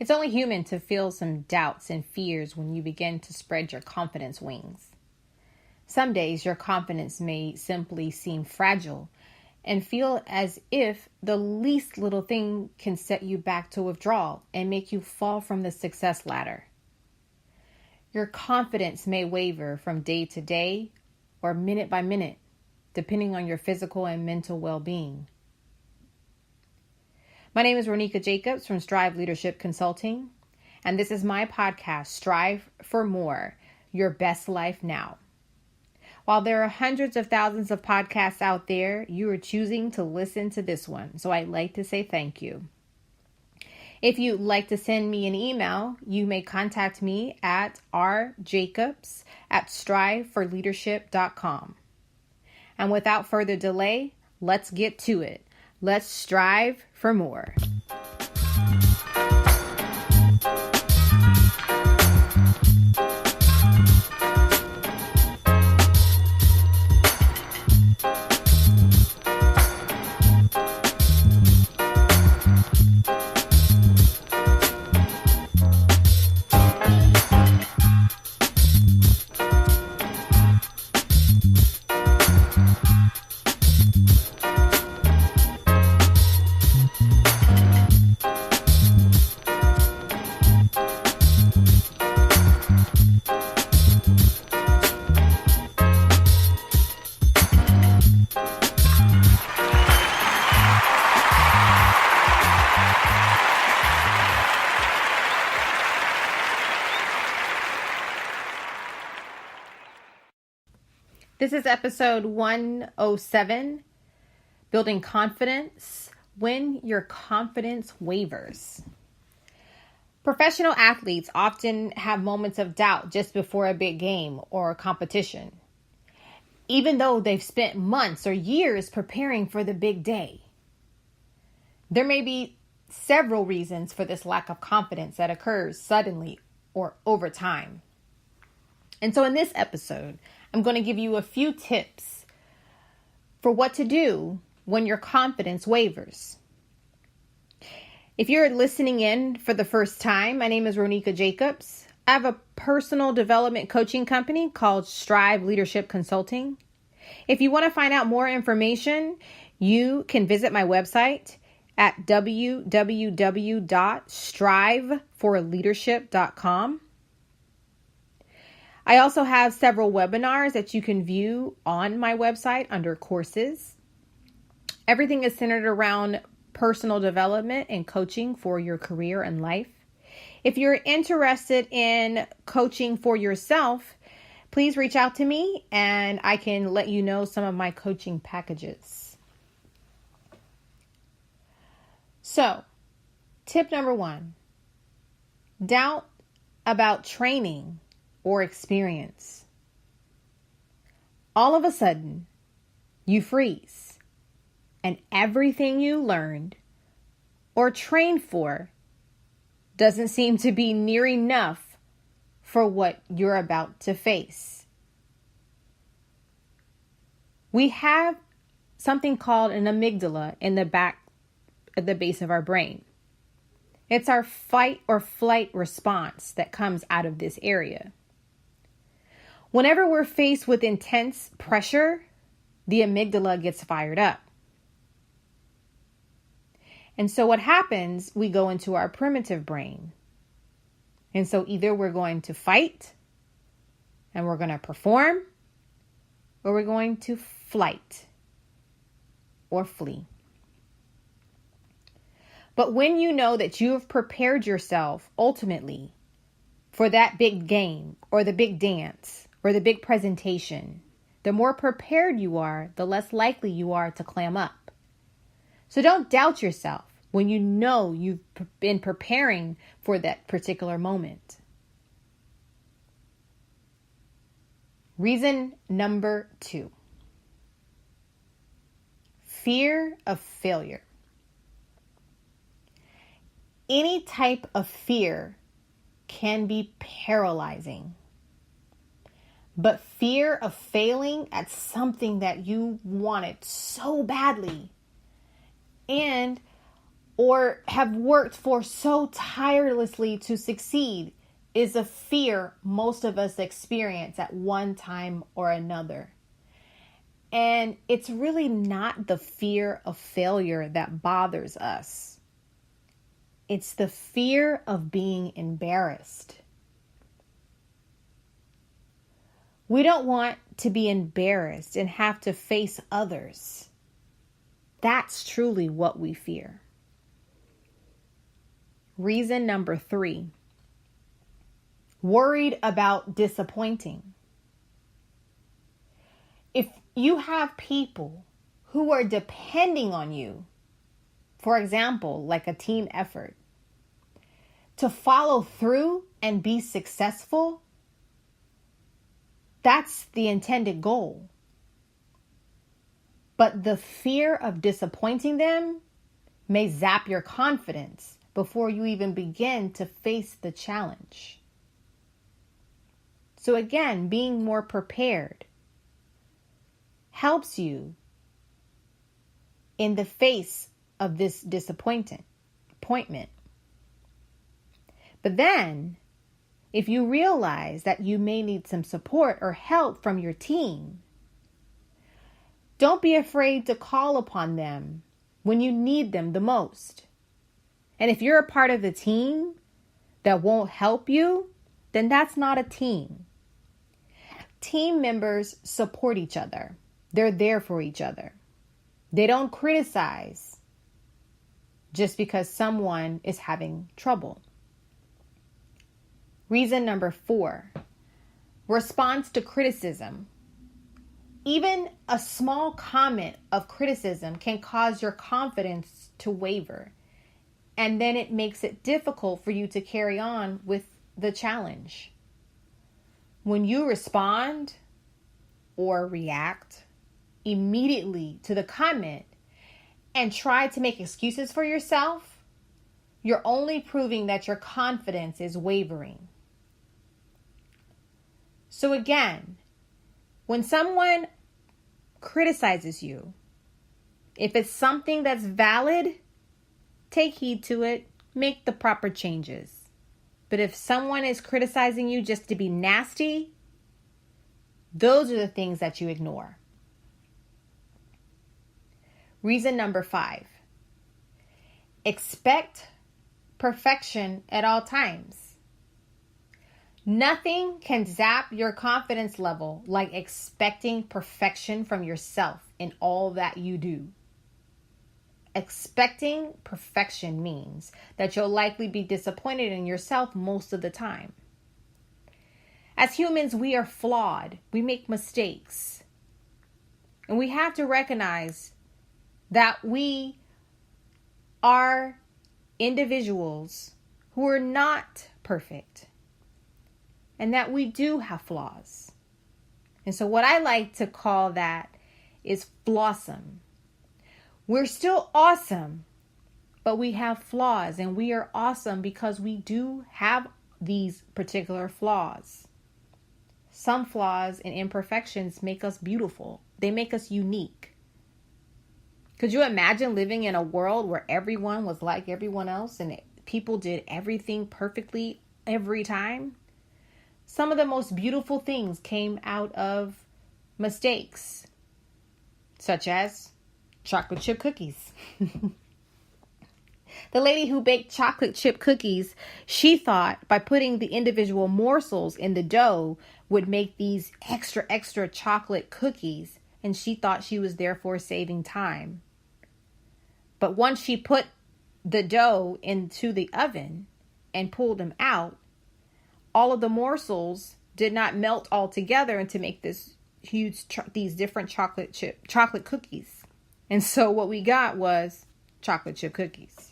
It's only human to feel some doubts and fears when you begin to spread your confidence wings. Some days your confidence may simply seem fragile and feel as if the least little thing can set you back to withdrawal and make you fall from the success ladder. Your confidence may waver from day to day or minute by minute, depending on your physical and mental well-being. My name is Ronika Jacobs from Strive Leadership Consulting, and this is my podcast, Strive for More, Your Best Life Now. While there are hundreds of thousands of podcasts out there, you are choosing to listen to this one, so I'd like to say thank you. If you'd like to send me an email, you may contact me at rjacobs@striveforleadership.com. And without further delay, let's get to it. Let's strive for more. This is episode 107, Building Confidence When Your Confidence Wavers. Professional athletes often have moments of doubt just before a big game or a competition, even though they've spent months or years preparing for the big day. There may be several reasons for this lack of confidence that occurs suddenly or over time. And so in this episode, I'm going to give you a few tips for what to do when your confidence wavers. If you're listening in for the first time, my name is Ronika Jacobs. I have a personal development coaching company called Strive Leadership Consulting. If you want to find out more information, you can visit my website at www.striveforleadership.com. I also have several webinars that you can view on my website under courses. Everything is centered around personal development and coaching for your career and life. If you're interested in coaching for yourself, please reach out to me and I can let you know some of my coaching packages. So, tip number 1, doubt about training or experience. All of a sudden, you freeze, and everything you learned or trained for doesn't seem to be near enough for what you're about to face. We have something called an amygdala in the back at the base of our brain. It's our fight or flight response that comes out of this area. Whenever we're faced with intense pressure, the amygdala gets fired up. And so what happens, we go into our primitive brain. And so either we're going to fight and we're going to perform, or we're going to flight or flee. But when you know that you have prepared yourself ultimately for that big game or the big dance or the big presentation, the more prepared you are, the less likely you are to clam up. So don't doubt yourself when you know you've been preparing for that particular moment. Reason number 2. Fear of failure. Any type of fear can be paralyzing. But fear of failing at something that you wanted so badly or have worked for so tirelessly to succeed is a fear most of us experience at one time or another. And it's really not the fear of failure that bothers us. It's the fear of being embarrassed. We don't want to be embarrassed and have to face others. That's truly what we fear. Reason number 3. Worried about disappointing. If you have people who are depending on you, for example, like a team effort, to follow through and be successful, that's the intended goal. But the fear of disappointing them may zap your confidence before you even begin to face the challenge. So again, being more prepared helps you in the face of this disappointment. But then, if you realize that you may need some support or help from your team, don't be afraid to call upon them when you need them the most. And if you're a part of the team that won't help you, then that's not a team. Team members support each other. They're there for each other. They don't criticize just because someone is having trouble. Reason number 4, response to criticism. Even a small comment of criticism can cause your confidence to waver, and then it makes it difficult for you to carry on with the challenge. When you respond or react immediately to the comment and try to make excuses for yourself, you're only proving that your confidence is wavering. So again, when someone criticizes you, if it's something that's valid, take heed to it, make the proper changes. But if someone is criticizing you just to be nasty, those are the things that you ignore. Reason number 5, expect perfection at all times. Nothing can zap your confidence level like expecting perfection from yourself in all that you do. Expecting perfection means that you'll likely be disappointed in yourself most of the time. As humans, we are flawed. We make mistakes. And we have to recognize that we are individuals who are not perfect and that we do have flaws. And so what I like to call that is flawsome. We're still awesome, but we have flaws, and we are awesome because we do have these particular flaws. Some flaws and imperfections make us beautiful. They make us unique. Could you imagine living in a world where everyone was like everyone else and people did everything perfectly every time? Some of the most beautiful things came out of mistakes, such as chocolate chip cookies. The lady who baked chocolate chip cookies, she thought by putting the individual morsels in the dough would make these extra chocolate cookies, and she thought she was therefore saving time. But once she put the dough into the oven and pulled them out, all of the morsels did not melt all together and to make this huge, these different chocolate cookies. And so what we got was chocolate chip cookies.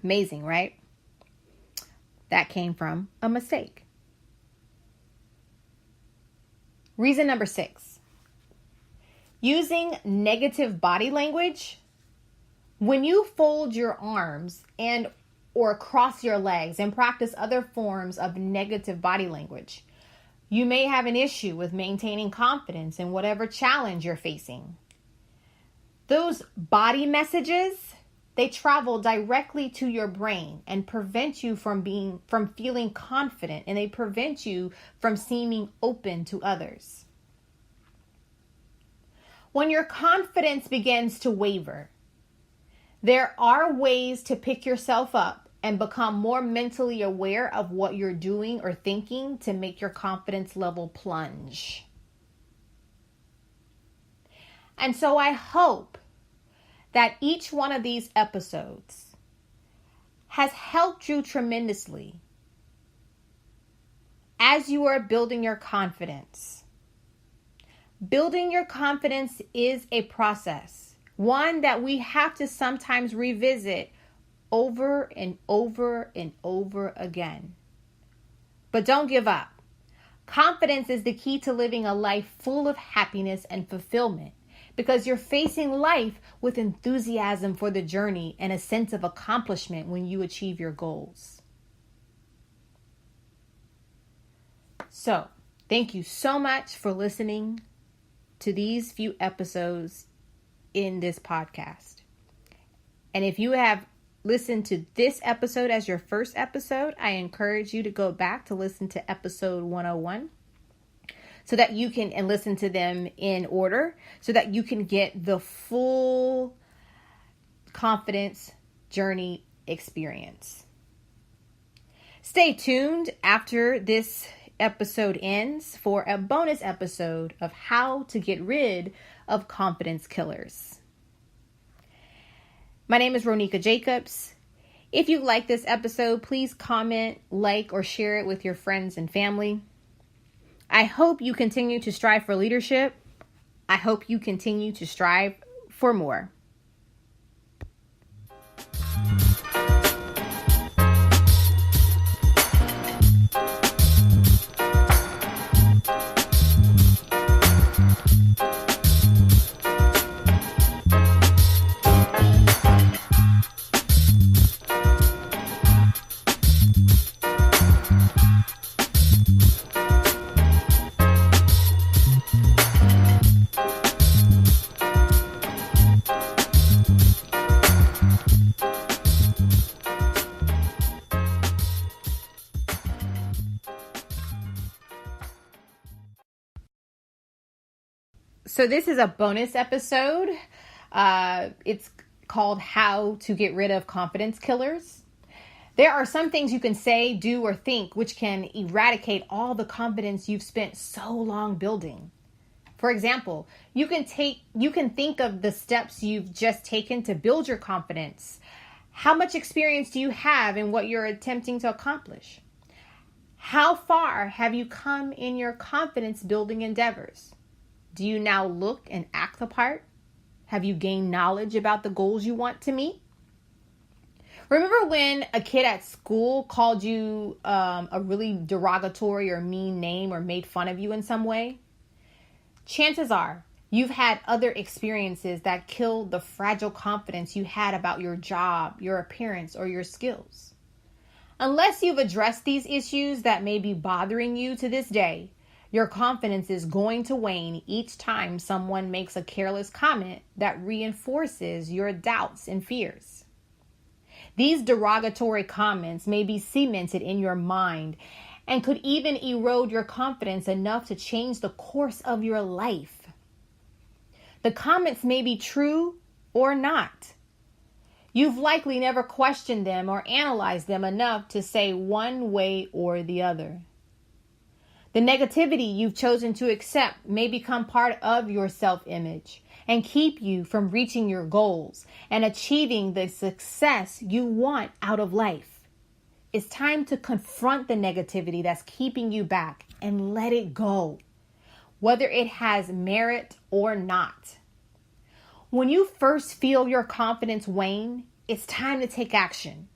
Amazing, right? That came from a mistake. Reason number 6, using negative body language. When you fold your arms and or cross your legs and practice other forms of negative body language, you may have an issue with maintaining confidence in whatever challenge you're facing. Those body messages They travel directly to your brain and prevent you from feeling confident, and they prevent you from seeming open to others. When your confidence begins to waver, there are ways to pick yourself up and become more mentally aware of what you're doing or thinking to make your confidence level plunge. And so I hope that each one of these episodes has helped you tremendously as you are building your confidence. Building your confidence is a process, one that we have to sometimes revisit over and over and over again. But don't give up. Confidence is the key to living a life full of happiness and fulfillment, because you're facing life with enthusiasm for the journey and a sense of accomplishment when you achieve your goals. So, thank you so much for listening to these few episodes in this podcast. And if you have listened to this episode as your first episode, I encourage you to go back to listen to episode 101. So that you can, and listen to them in order, so that you can get the full confidence journey experience. Stay tuned after this episode ends for a bonus episode of how to get rid of confidence killers. My name is Ronika Jacobs. If you like this episode, please comment, like, or share it with your friends and family. I hope you continue to strive for leadership. I hope you continue to strive for more. So this is a bonus episode. It's called How to Get Rid of Confidence Killers. There are some things you can say, do, or think which can eradicate all the confidence you've spent so long building. For example, you can think of the steps you've just taken to build your confidence. How much experience do you have in what you're attempting to accomplish? How far have you come in your confidence building endeavors? Do you now look and act the part? Have you gained knowledge about the goals you want to meet? Remember when a kid at school called you a really derogatory or mean name or made fun of you in some way? Chances are you've had other experiences that killed the fragile confidence you had about your job, your appearance, or your skills. Unless you've addressed these issues that may be bothering you to this day, your confidence is going to wane each time someone makes a careless comment that reinforces your doubts and fears. These derogatory comments may be cemented in your mind and could even erode your confidence enough to change the course of your life. The comments may be true or not. You've likely never questioned them or analyzed them enough to say one way or the other. The negativity you've chosen to accept may become part of your self-image and keep you from reaching your goals and achieving the success you want out of life. It's time to confront the negativity that's keeping you back and let it go, whether it has merit or not. When you first feel your confidence wane, it's time to take action.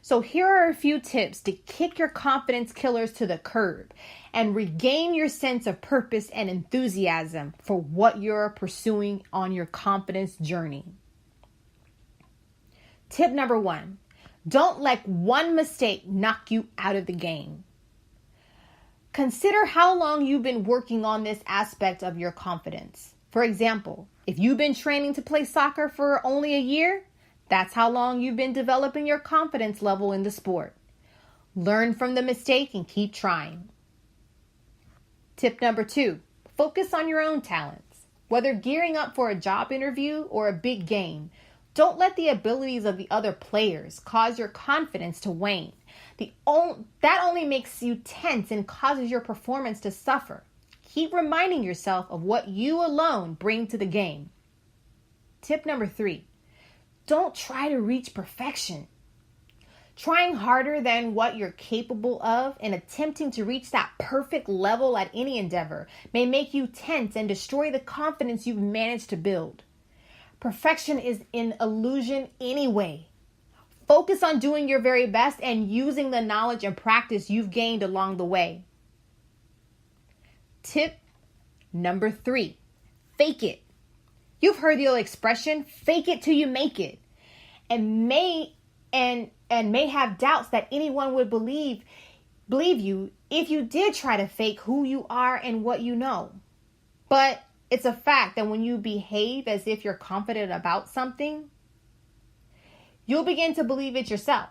So here are a few tips to kick your confidence killers to the curb and regain your sense of purpose and enthusiasm for what you're pursuing on your confidence journey. Tip number 1, don't let one mistake knock you out of the game. Consider how long you've been working on this aspect of your confidence. For example, if you've been training to play soccer for only a year, That's how long you've been developing your confidence level in the sport. Learn from the mistake and keep trying. Tip number 2, focus on your own talents. Whether gearing up for a job interview or a big game, don't let the abilities of the other players cause your confidence to wane. That only makes you tense and causes your performance to suffer. Keep reminding yourself of what you alone bring to the game. Tip number 3, don't try to reach perfection. Trying harder than what you're capable of and attempting to reach that perfect level at any endeavor may make you tense and destroy the confidence you've managed to build. Perfection is an illusion anyway. Focus on doing your very best and using the knowledge and practice you've gained along the way. Tip number 3, fake it. You've heard the old expression, fake it till you make it, and may have doubts that anyone would believe you if you did try to fake who you are and what you know. But it's a fact that when you behave as if you're confident about something, you'll begin to believe it yourself.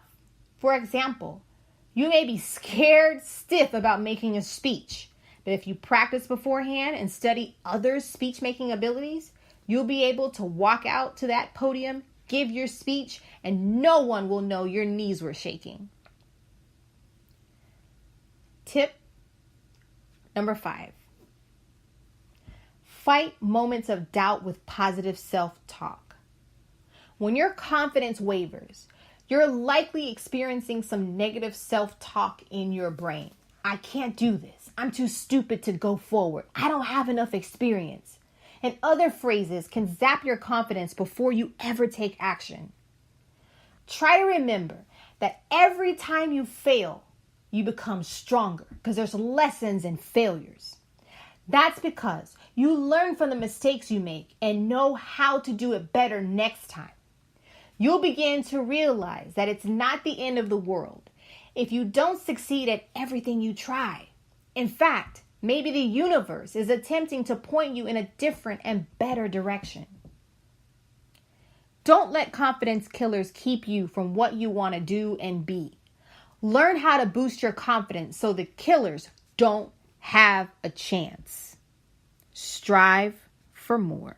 For example, you may be scared stiff about making a speech, but if you practice beforehand and study others' speech-making abilities, you'll be able to walk out to that podium, give your speech, and no one will know your knees were shaking. Tip number 5. Fight moments of doubt with positive self-talk. When your confidence wavers, you're likely experiencing some negative self-talk in your brain. I can't do this. I'm too stupid to go forward. I don't have enough experience. And other phrases can zap your confidence before you ever take action. Try to remember that every time you fail, you become stronger because there's lessons in failures. That's because you learn from the mistakes you make and know how to do it better next time. You'll begin to realize that it's not the end of the world if you don't succeed at everything you try. In fact, maybe the universe is attempting to point you in a different and better direction. Don't let confidence killers keep you from what you want to do and be. Learn how to boost your confidence so the killers don't have a chance. Strive for more.